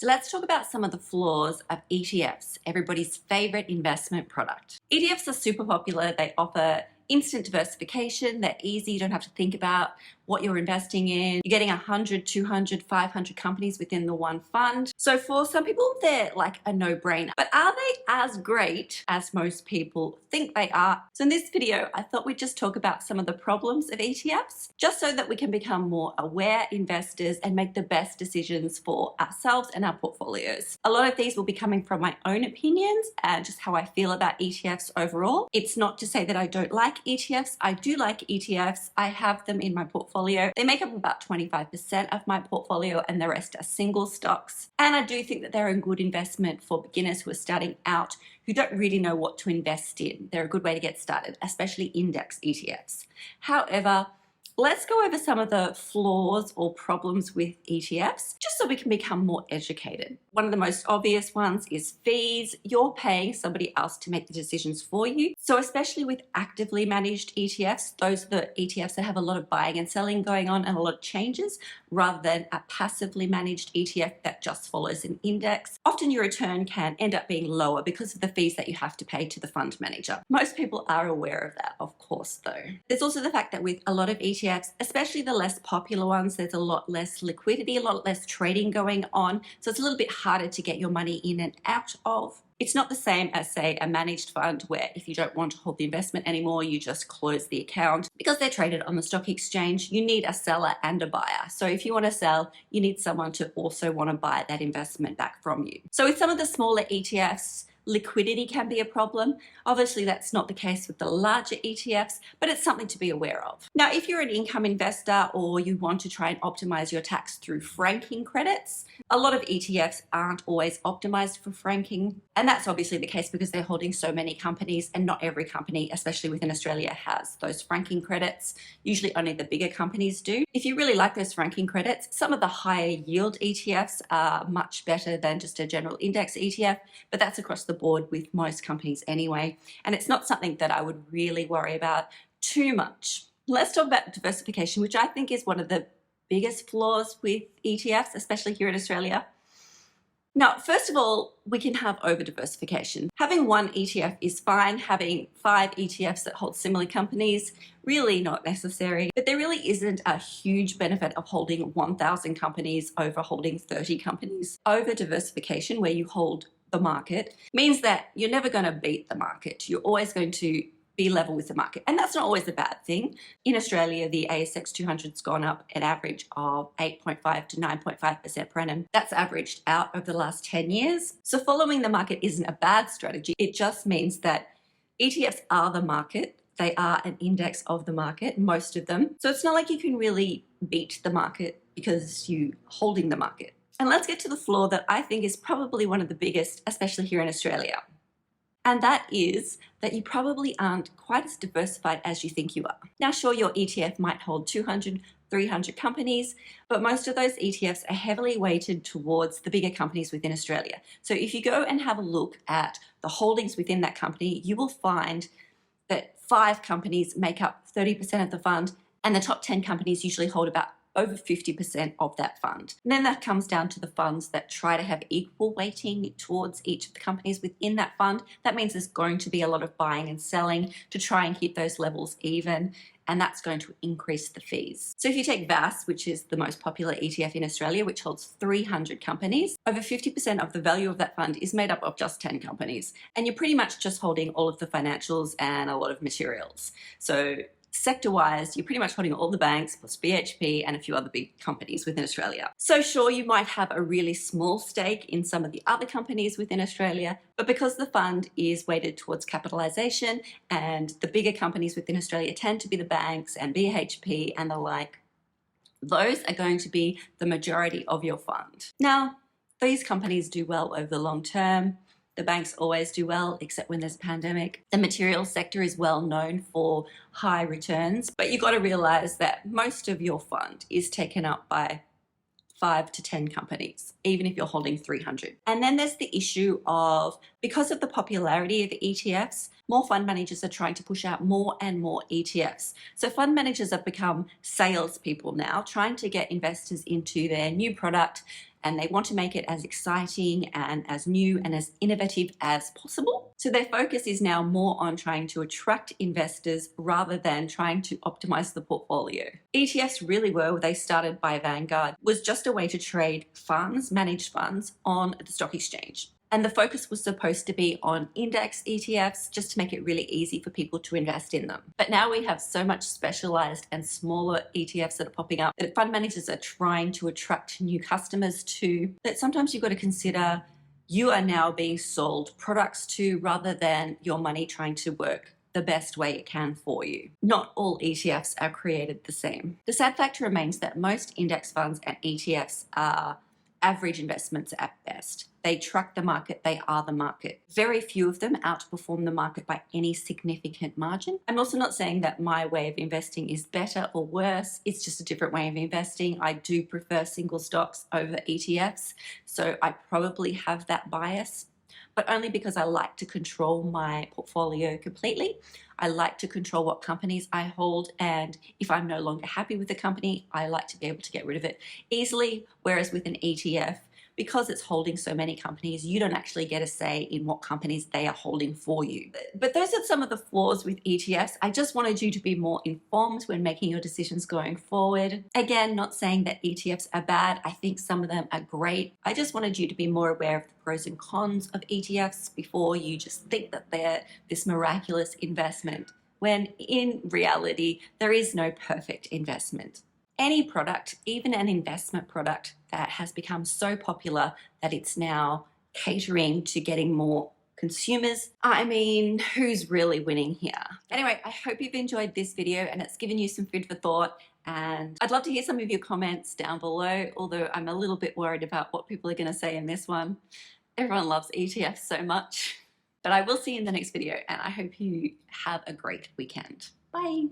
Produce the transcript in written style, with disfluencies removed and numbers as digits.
So let's talk about some of the flaws of ETFs, everybody's favorite investment product. ETFs are super popular. They offer instant diversification. They're easy. You don't have to think about what you're investing in. You're getting 100, 200, 500 companies within the one fund. So for some people, they're like a no-brainer. But are they as great as most people think they are? So in this video, I thought we'd just talk about some of the problems of ETFs, just so that we can become more aware investors and make the best decisions for ourselves and our portfolios. A lot of these will be coming from my own opinions and just how I feel about ETFs overall. It's not to say that I don't like ETFs. I do like ETFs. I have them in my portfolio. They make up about 25% of my portfolio and the rest are single stocks. And I do think that they're a good investment for beginners who are starting out, who don't really know what to invest in. They're a good way to get started, especially index ETFs. However, let's go over some of the flaws or problems with ETFs, just so we can become more educated. One of the most obvious ones is fees. You're paying somebody else to make the decisions for you. So especially with actively managed ETFs, those are the ETFs that have a lot of buying and selling going on and a lot of changes, rather than a passively managed ETF that just follows an index. Often your return can end up being lower because of the fees that you have to pay to the fund manager. Most people are aware of that, of course, though. There's also the fact that with a lot of ETFs, especially the less popular ones, there's a lot less liquidity, a lot less trading going on. So it's a little bit harder to get your money in and out of. It's not the same as, say, a managed fund where if you don't want to hold the investment anymore, you just close the account. Because they're traded on the stock exchange, you need a seller and a buyer. So if you want to sell, you need someone to also want to buy that investment back from you. So with some of the smaller ETFs, liquidity can be a problem. Obviously, that's not the case with the larger ETFs, but it's something to be aware of. Now, if you're an income investor or you want to try and optimize your tax through franking credits, a lot of ETFs aren't always optimized for franking. And that's obviously the case because they're holding so many companies, and not every company, especially within Australia, has those franking credits. Usually only the bigger companies do. If you really like those franking credits, some of the higher yield ETFs are much better than just a general index ETF, but that's across the board with most companies anyway. And it's not something that I would really worry about too much. Let's talk about diversification, which I think is one of the biggest flaws with ETFs, especially here in Australia. Now, first of all, we can have over-diversification. Having one ETF is fine. Having 5 ETFs that hold similar companies, really not necessary. But there really isn't a huge benefit of holding 1,000 companies over holding 30 companies. Over-diversification, where you hold the market, means that you're never going to beat the market. You're always going to be level with the market. And that's not always a bad thing. In Australia, the ASX 200's gone up an average of 8.5 to 9.5% per annum. That's averaged out over the last 10 years. So following the market isn't a bad strategy. It just means that ETFs are the market. They are an index of the market, most of them. So it's not like you can really beat the market because you're holding the market. And let's get to the flaw that I think is probably one of the biggest, especially here in Australia. And that is that you probably aren't quite as diversified as you think you are. Now, sure, your ETF might hold 200, 300 companies, but most of those ETFs are heavily weighted towards the bigger companies within Australia. So if you go and have a look at the holdings within that company, you will find that 5 companies make up 30% of the fund, and the top 10 companies usually hold about over 50% of that fund. And then that comes down to the funds that try to have equal weighting towards each of the companies within that fund. That means there's going to be a lot of buying and selling to try and keep those levels even, and that's going to increase the fees. So if you take VAS, which is the most popular ETF in Australia, which holds 300 companies, over 50% of the value of that fund is made up of just 10 companies. And you're pretty much just holding all of the financials and a lot of materials. So sector-wise, you're pretty much holding all the banks plus BHP and a few other big companies within Australia. So sure, you might have a really small stake in some of the other companies within Australia, but because the fund is weighted towards capitalisation and the bigger companies within Australia tend to be the banks and BHP and the like, those are going to be the majority of your fund. Now, these companies do well over the long term. The banks always do well, except when there's a pandemic. The materials sector is well known for high returns, but you've got to realize that most of your fund is taken up by 5 to 10 companies, even if you're holding 300. And then there's the issue of, because of the popularity of ETFs, more fund managers are trying to push out more and more ETFs. So fund managers have become salespeople now, trying to get investors into their new product, and they want to make it as exciting and as new and as innovative as possible. So their focus is now more on trying to attract investors rather than trying to optimize the portfolio. ETFs really were, they started by Vanguard, was just a way to trade funds, managed funds, on the stock exchange. And the focus was supposed to be on index ETFs, just to make it really easy for people to invest in them. But now we have so much specialized and smaller ETFs that are popping up that fund managers are trying to attract new customers to, that sometimes you've got to consider you are now being sold products to rather than your money trying to work the best way it can for you. Not all ETFs are created the same. The sad fact remains that most index funds and ETFs are average investments at best. They track the market, they are the market. Very few of them outperform the market by any significant margin. I'm also not saying that my way of investing is better or worse, it's just a different way of investing. I do prefer single stocks over ETFs, so I probably have that bias, but only because I like to control my portfolio completely. I like to control what companies I hold, and if I'm no longer happy with the company, I like to be able to get rid of it easily. Whereas with an ETF, because it's holding so many companies, you don't actually get a say in what companies they are holding for you. But those are some of the flaws with ETFs. I just wanted you to be more informed when making your decisions going forward. Again, not saying that ETFs are bad. I think some of them are great. I just wanted you to be more aware of the pros and cons of ETFs before you just think that they're this miraculous investment, when in reality, there is no perfect investment. Any product, even an investment product that has become so popular that it's now catering to getting more consumers, I mean, who's really winning here? Anyway, I hope you've enjoyed this video and it's given you some food for thought, and I'd love to hear some of your comments down below, although I'm a little bit worried about what people are going to say in this one. Everyone loves ETFs so much. But I will see you in the next video, and I hope you have a great weekend. Bye.